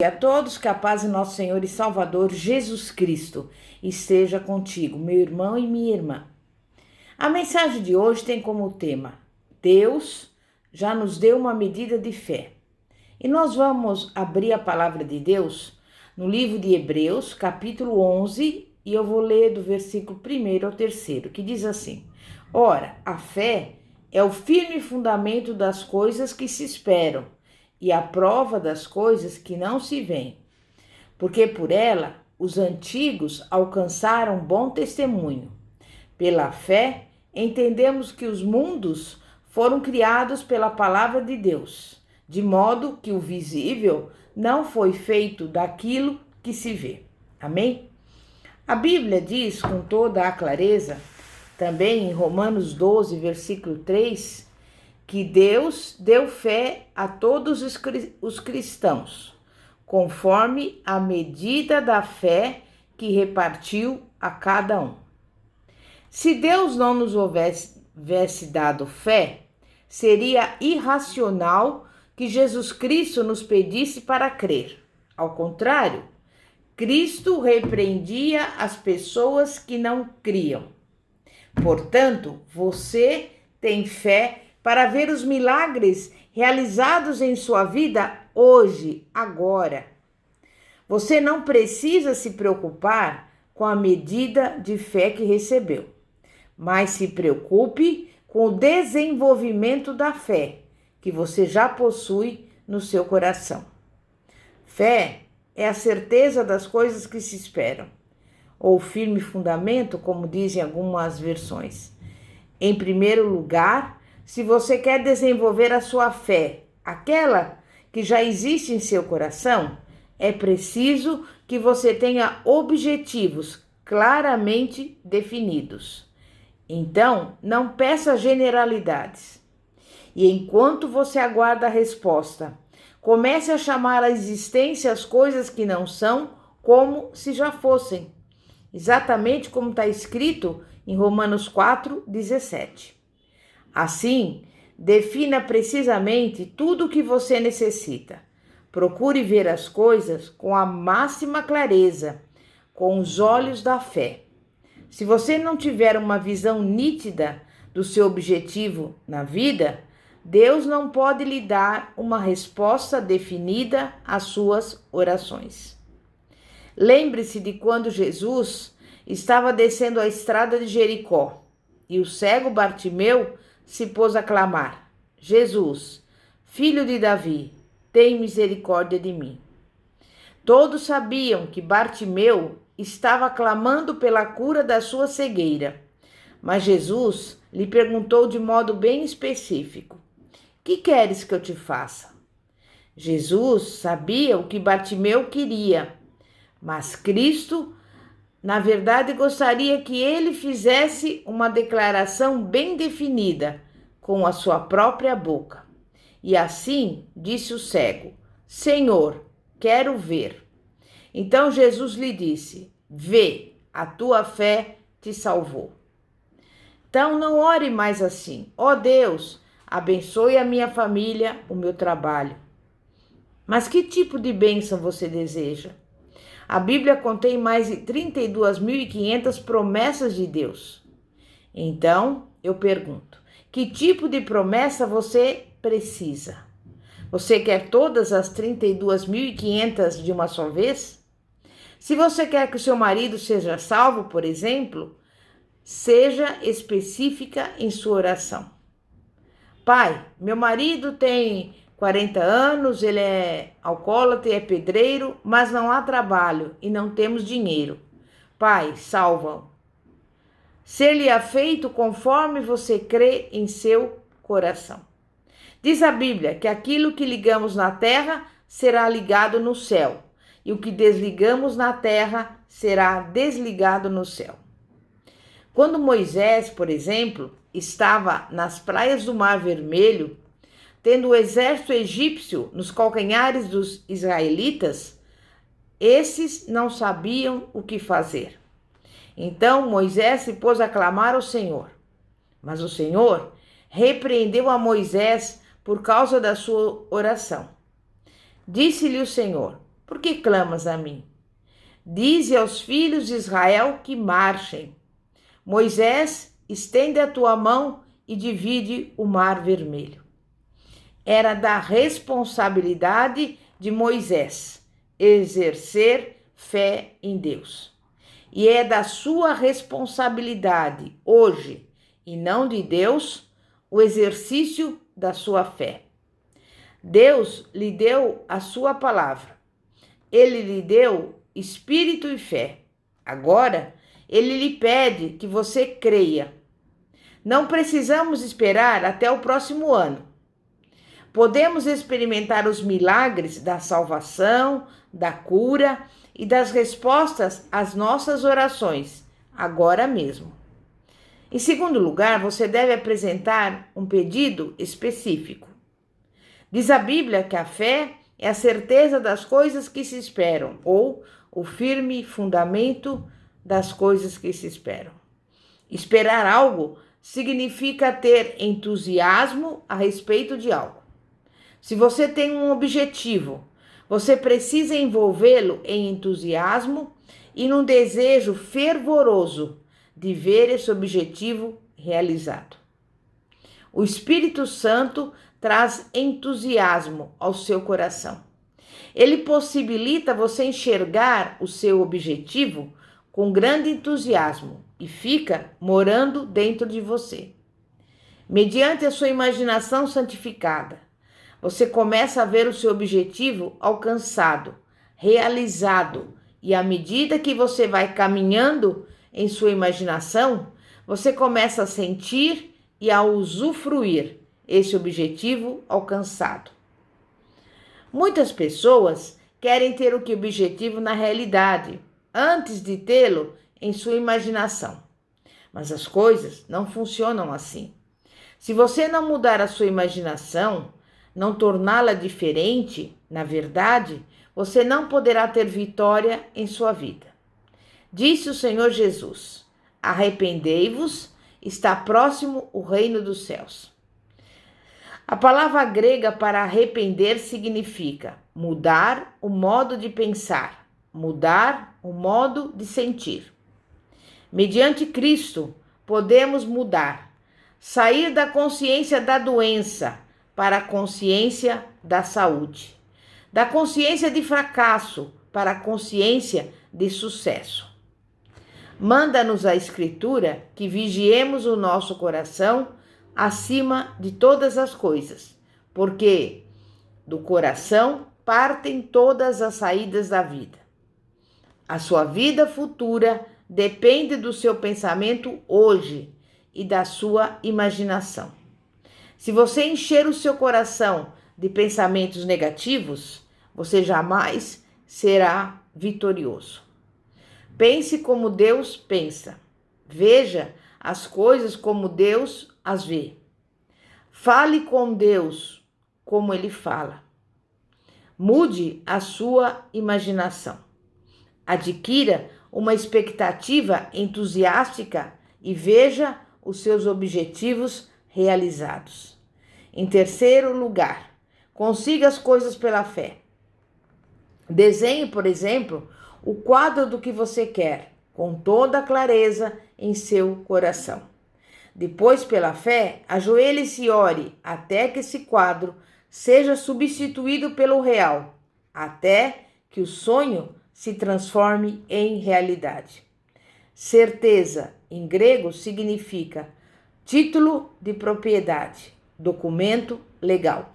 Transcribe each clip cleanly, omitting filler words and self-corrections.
E a todos que a paz de nosso Senhor e Salvador Jesus Cristo esteja contigo, meu irmão e minha irmã. A mensagem de hoje tem como tema: Deus já nos deu uma medida de fé. E nós vamos abrir a palavra de Deus no livro de Hebreus, capítulo 11, e eu vou ler do versículo 1 ao 3, que diz assim: Ora, a fé é o firme fundamento das coisas que se esperam e a prova das coisas que não se veem, porque por ela os antigos alcançaram bom testemunho. Pela fé, entendemos que os mundos foram criados pela palavra de Deus, de modo que o visível não foi feito daquilo que se vê. Amém? A Bíblia diz com toda a clareza, também em Romanos 12, versículo 3, que Deus deu fé a todos os cristãos, conforme a medida da fé que repartiu a cada um. Se Deus não nos houvesse dado fé, seria irracional que Jesus Cristo nos pedisse para crer. Ao contrário, Cristo repreendia as pessoas que não criam. Portanto, você tem fé para ver os milagres realizados em sua vida hoje, agora. Você não precisa se preocupar com a medida de fé que recebeu, mas se preocupe com o desenvolvimento da fé que você já possui no seu coração. Fé é a certeza das coisas que se esperam, ou firme fundamento, como dizem algumas versões. Em primeiro lugar, se você quer desenvolver a sua fé, aquela que já existe em seu coração, é preciso que você tenha objetivos claramente definidos. Então, não peça generalidades. E enquanto você aguarda a resposta, comece a chamar à existência as coisas que não são como se já fossem. Exatamente como está escrito em Romanos 4:17. Assim, defina precisamente tudo o que você necessita. Procure ver as coisas com a máxima clareza, com os olhos da fé. Se você não tiver uma visão nítida do seu objetivo na vida, Deus não pode lhe dar uma resposta definida às suas orações. Lembre-se de quando Jesus estava descendo a estrada de Jericó e o cego Bartimeu se pôs a clamar: Jesus, filho de Davi, tem misericórdia de mim. Todos sabiam que Bartimeu estava clamando pela cura da sua cegueira, mas Jesus lhe perguntou de modo bem específico: que queres que eu te faça? Jesus sabia o que Bartimeu queria, mas Cristo, na verdade, gostaria que ele fizesse uma declaração bem definida com a sua própria boca. E assim disse o cego: Senhor, quero ver. Então Jesus lhe disse: vê, a tua fé te salvou. Então não ore mais assim: ó Deus, abençoe a minha família, o meu trabalho. Mas que tipo de bênção você deseja? A Bíblia contém mais de 32.500 promessas de Deus. Então, eu pergunto: que tipo de promessa você precisa? Você quer todas as 32.500 de uma só vez? Se você quer que o seu marido seja salvo, por exemplo, seja específica em sua oração. Pai, meu marido tem 40 anos, ele é alcoólatra e é pedreiro, mas não há trabalho e não temos dinheiro. Pai, salva-o. Ser-lhe-á feito conforme você crê em seu coração. Diz a Bíblia que aquilo que ligamos na terra será ligado no céu, e o que desligamos na terra será desligado no céu. Quando Moisés, por exemplo, estava nas praias do Mar Vermelho, tendo o exército egípcio nos calcanhares dos israelitas, esses não sabiam o que fazer. Então Moisés se pôs a clamar ao Senhor. Mas o Senhor repreendeu a Moisés por causa da sua oração. Disse-lhe o Senhor: Por que clamas a mim? Dize aos filhos de Israel que marchem. Moisés, estende a tua mão e divide o mar vermelho. Era da responsabilidade de Moisés exercer fé em Deus. E é da sua responsabilidade hoje, e não de Deus, o exercício da sua fé. Deus lhe deu a sua palavra. Ele lhe deu espírito e fé. Agora, ele lhe pede que você creia. Não precisamos esperar até o próximo ano. Podemos experimentar os milagres da salvação, da cura e das respostas às nossas orações, agora mesmo. Em segundo lugar, você deve apresentar um pedido específico. Diz a Bíblia que a fé é a certeza das coisas que se esperam, ou o firme fundamento das coisas que se esperam. Esperar algo significa ter entusiasmo a respeito de algo. Se você tem um objetivo, você precisa envolvê-lo em entusiasmo e num desejo fervoroso de ver esse objetivo realizado. O Espírito Santo traz entusiasmo ao seu coração. Ele possibilita você enxergar o seu objetivo com grande entusiasmo e fica morando dentro de você. Mediante a sua imaginação santificada, você começa a ver o seu objetivo alcançado, realizado, e à medida que você vai caminhando em sua imaginação, você começa a sentir e a usufruir esse objetivo alcançado. Muitas pessoas querem ter o que objetivo na realidade, antes de tê-lo em sua imaginação. Mas as coisas não funcionam assim. Se você não mudar a sua imaginação, não torná-la diferente, na verdade, você não poderá ter vitória em sua vida. Disse o Senhor Jesus: arrependei-vos, está próximo o reino dos céus. A palavra grega para arrepender significa mudar o modo de pensar, mudar o modo de sentir. Mediante Cristo, podemos mudar, sair da consciência da doença para a consciência da saúde, da consciência de fracasso para a consciência de sucesso. Manda-nos a Escritura que vigiemos o nosso coração acima de todas as coisas, porque do coração partem todas as saídas da vida. A sua vida futura depende do seu pensamento hoje e da sua imaginação. Se você encher o seu coração de pensamentos negativos, você jamais será vitorioso. Pense como Deus pensa. Veja as coisas como Deus as vê. Fale com Deus como Ele fala. Mude a sua imaginação. Adquira uma expectativa entusiástica e veja os seus objetivos realizados. Em terceiro lugar, consiga as coisas pela fé. Desenhe, por exemplo, o quadro do que você quer, com toda a clareza em seu coração. Depois, pela fé, ajoelhe-se e ore até que esse quadro seja substituído pelo real, até que o sonho se transforme em realidade. Certeza, em grego, significa título de propriedade, documento legal.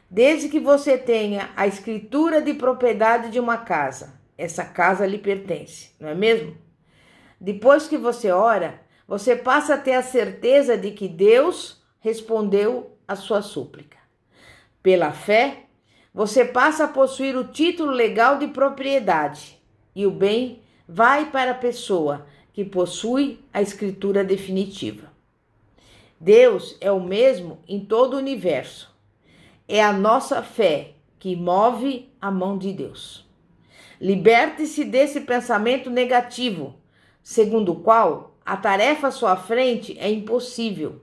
Desde que você tenha a escritura de propriedade de uma casa, essa casa lhe pertence, não é mesmo? Depois que você ora, você passa a ter a certeza de que Deus respondeu a sua súplica. Pela fé, você passa a possuir o título legal de propriedade e o bem vai para a pessoa que possui a escritura definitiva. Deus é o mesmo em todo o universo. É a nossa fé que move a mão de Deus. Liberte-se desse pensamento negativo, segundo o qual a tarefa à sua frente é impossível.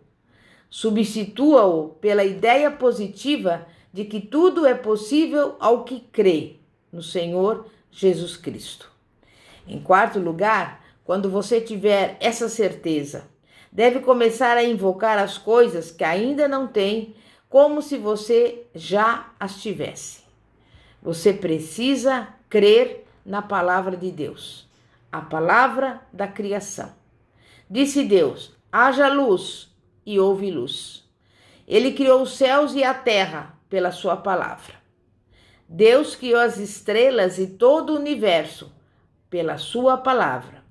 Substitua-o pela ideia positiva de que tudo é possível ao que crê. no Senhor Jesus Cristo. Em quarto lugar, quando você tiver essa certeza, deve começar a invocar as coisas que ainda não tem, como se você já as tivesse. Você precisa crer na palavra de Deus, a palavra da criação. Disse Deus: haja luz, e houve luz. Ele criou os céus e a terra pela sua palavra. Deus criou as estrelas e todo o universo pela sua palavra.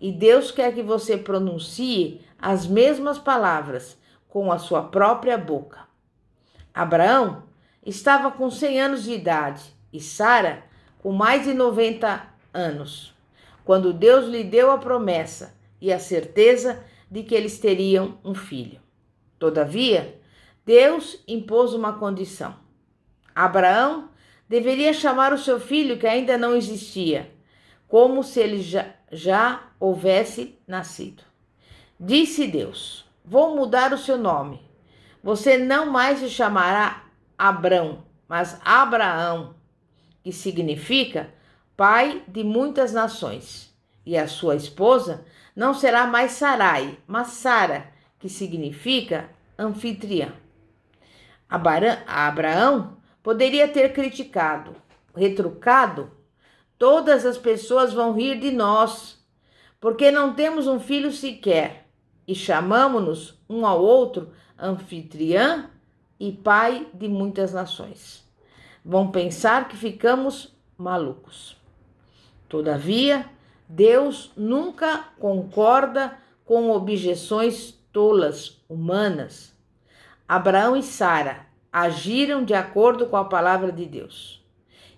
E Deus quer que você pronuncie as mesmas palavras com a sua própria boca. Abraão estava com 100 anos de idade e Sara com mais de 90 anos, quando Deus lhe deu a promessa e a certeza de que eles teriam um filho. Todavia, Deus impôs uma condição. Abraão deveria chamar o seu filho que ainda não existia, como se ele já houvesse nascido. Disse Deus: vou mudar o seu nome. Você não mais se chamará Abrão, mas Abraão, que significa pai de muitas nações. E a sua esposa não será mais Sarai, mas Sara, que significa anfitriã. Abraão poderia ter criticado, retrucado: todas as pessoas vão rir de nós, porque não temos um filho sequer, e chamamo-nos um ao outro anfitriã e pai de muitas nações. Vão pensar que ficamos malucos. Todavia, Deus nunca concorda com objeções tolas humanas. Abraão e Sara agiram de acordo com a palavra de Deus.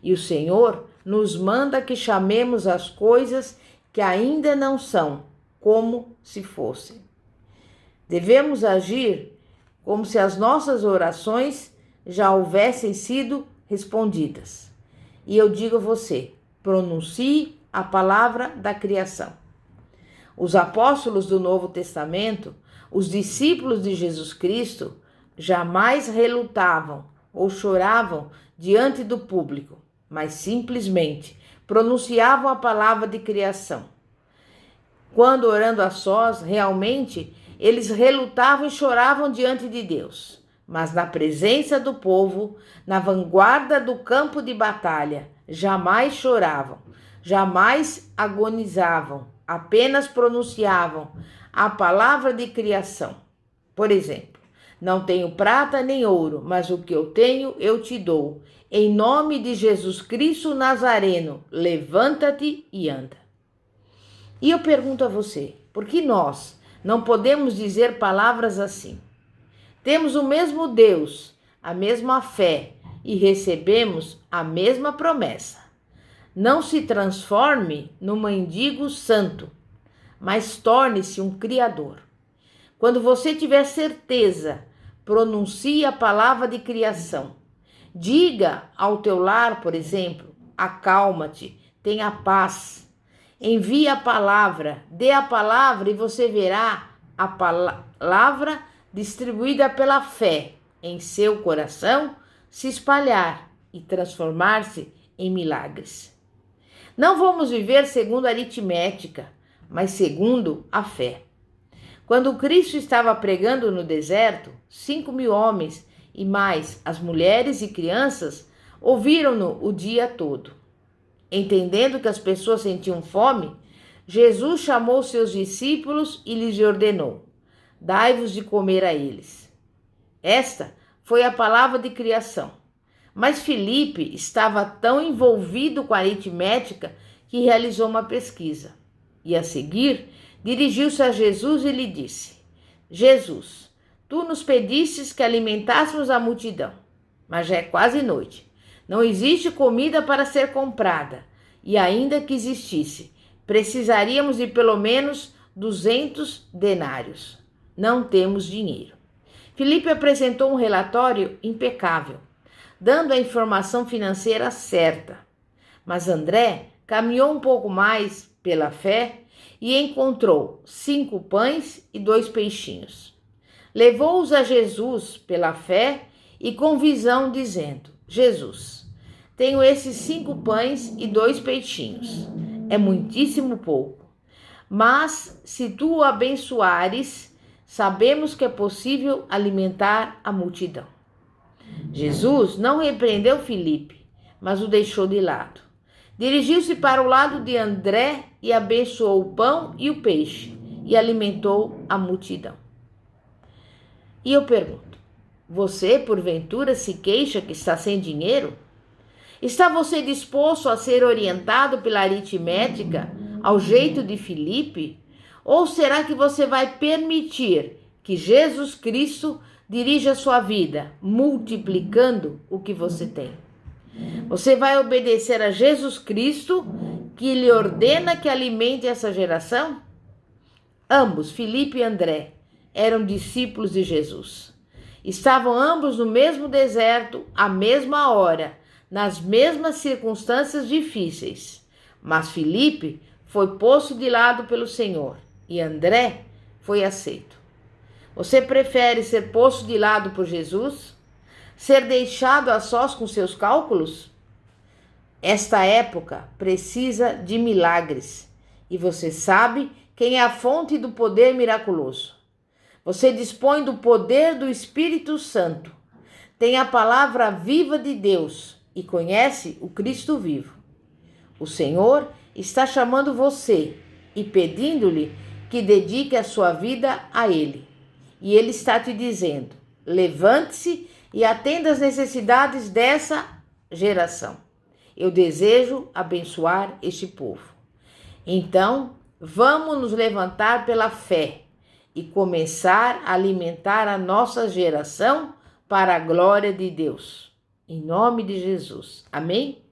E o Senhor nos manda que chamemos as coisas que ainda não são, como se fossem. Devemos agir como se as nossas orações já houvessem sido respondidas. E eu digo a você: pronuncie a palavra da criação. Os apóstolos do Novo Testamento, os discípulos de Jesus Cristo, jamais relutavam ou choravam diante do público, mas simplesmente pronunciavam a palavra de criação. Quando orando a sós, realmente eles relutavam e choravam diante de Deus, mas na presença do povo, na vanguarda do campo de batalha, jamais choravam, jamais agonizavam, apenas pronunciavam a palavra de criação. Por exemplo: não tenho prata nem ouro, mas o que eu tenho eu te dou. Em nome de Jesus Cristo Nazareno, levanta-te e anda. E eu pergunto a você: por que nós não podemos dizer palavras assim? Temos o mesmo Deus, a mesma fé e recebemos a mesma promessa. Não se transforme num mendigo santo, mas torne-se um criador. Quando você tiver certeza, pronuncie a palavra de criação. Diga ao teu lar, por exemplo: acalma-te, tenha paz. Envie a palavra, dê a palavra e você verá a palavra distribuída pela fé em seu coração se espalhar e transformar-se em milagres. Não vamos viver segundo a aritmética, mas segundo a fé. Quando Cristo estava pregando no deserto, 5.000 homens e mais as mulheres e crianças ouviram-no o dia todo. Entendendo que as pessoas sentiam fome, Jesus chamou seus discípulos e lhes ordenou: dai-vos de comer a eles. Esta foi a palavra de criação. Mas Filipe estava tão envolvido com a aritmética que realizou uma pesquisa. E a seguir, dirigiu-se a Jesus e lhe disse: Jesus, tu nos pedistes que alimentássemos a multidão, mas já é quase noite. Não existe comida para ser comprada, e ainda que existisse, precisaríamos de pelo menos 200 denários. Não temos dinheiro. Filipe apresentou um relatório impecável, dando a informação financeira certa. Mas André caminhou um pouco mais pela fé e encontrou 5 pães e 2 peixinhos. Levou-os a Jesus pela fé e com visão, dizendo: Jesus, tenho esses 5 pães e 2 peixinhos. É muitíssimo pouco. Mas se tu o abençoares, sabemos que é possível alimentar a multidão. Jesus não repreendeu Filipe, mas o deixou de lado. Dirigiu-se para o lado de André e abençoou o pão e o peixe e alimentou a multidão. E eu pergunto, você porventura se queixa que está sem dinheiro? Está você disposto a ser orientado pela aritmética ao jeito de Filipe? Ou será que você vai permitir que Jesus Cristo dirija a sua vida, multiplicando o que você tem? Você vai obedecer a Jesus Cristo, que lhe ordena que alimente essa geração? Ambos, Filipe e André, eram discípulos de Jesus. Estavam ambos no mesmo deserto, à mesma hora, nas mesmas circunstâncias difíceis. Mas Filipe foi posto de lado pelo Senhor e André foi aceito. Você prefere ser posto de lado por Jesus? Ser deixado a sós com seus cálculos? Esta época precisa de milagres e você sabe quem é a fonte do poder miraculoso. Você dispõe do poder do Espírito Santo, tem a palavra viva de Deus e conhece o Cristo vivo. O Senhor está chamando você e pedindo-lhe que dedique a sua vida a Ele. E Ele está te dizendo: levante-se e atenda às necessidades dessa geração. Eu desejo abençoar este povo. Então, vamos nos levantar pela fé e começar a alimentar a nossa geração para a glória de Deus. Em nome de Jesus. Amém?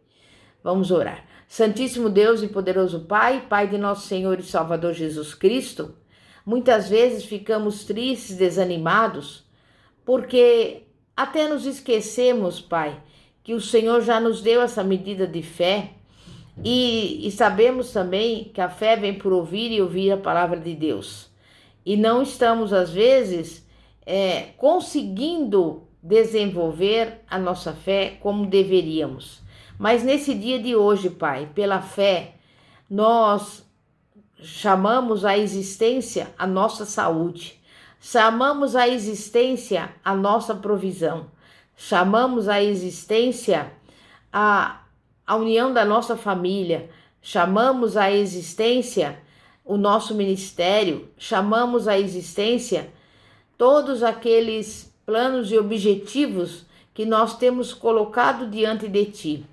Vamos orar. Santíssimo Deus e poderoso Pai, Pai de nosso Senhor e Salvador Jesus Cristo, muitas vezes ficamos tristes, desanimados, porque até nos esquecemos, Pai, que o Senhor já nos deu essa medida de fé e sabemos também que a fé vem por ouvir e ouvir a palavra de Deus. E não estamos, às vezes, conseguindo desenvolver a nossa fé como deveríamos. Mas nesse dia de hoje, Pai, pela fé, nós chamamos à existência a nossa saúde, chamamos à existência a nossa provisão, chamamos à existência a união da nossa família, chamamos à existência o nosso ministério, chamamos à existência todos aqueles planos e objetivos que nós temos colocado diante de Ti.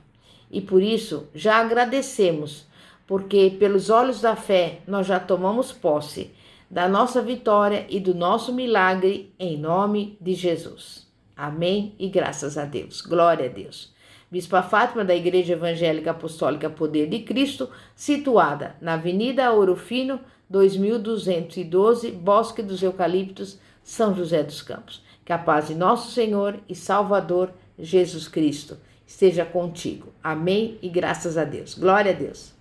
E por isso já agradecemos, porque pelos olhos da fé nós já tomamos posse da nossa vitória e do nosso milagre em nome de Jesus. Amém e graças a Deus. Glória a Deus. Bispa Fátima da Igreja Evangélica Apostólica Poder de Cristo, situada na Avenida Ouro Fino, 2212, Bosque dos Eucaliptos, São José dos Campos. Que a paz de nosso Senhor e Salvador Jesus Cristo esteja contigo. Amém e graças a Deus. Glória a Deus.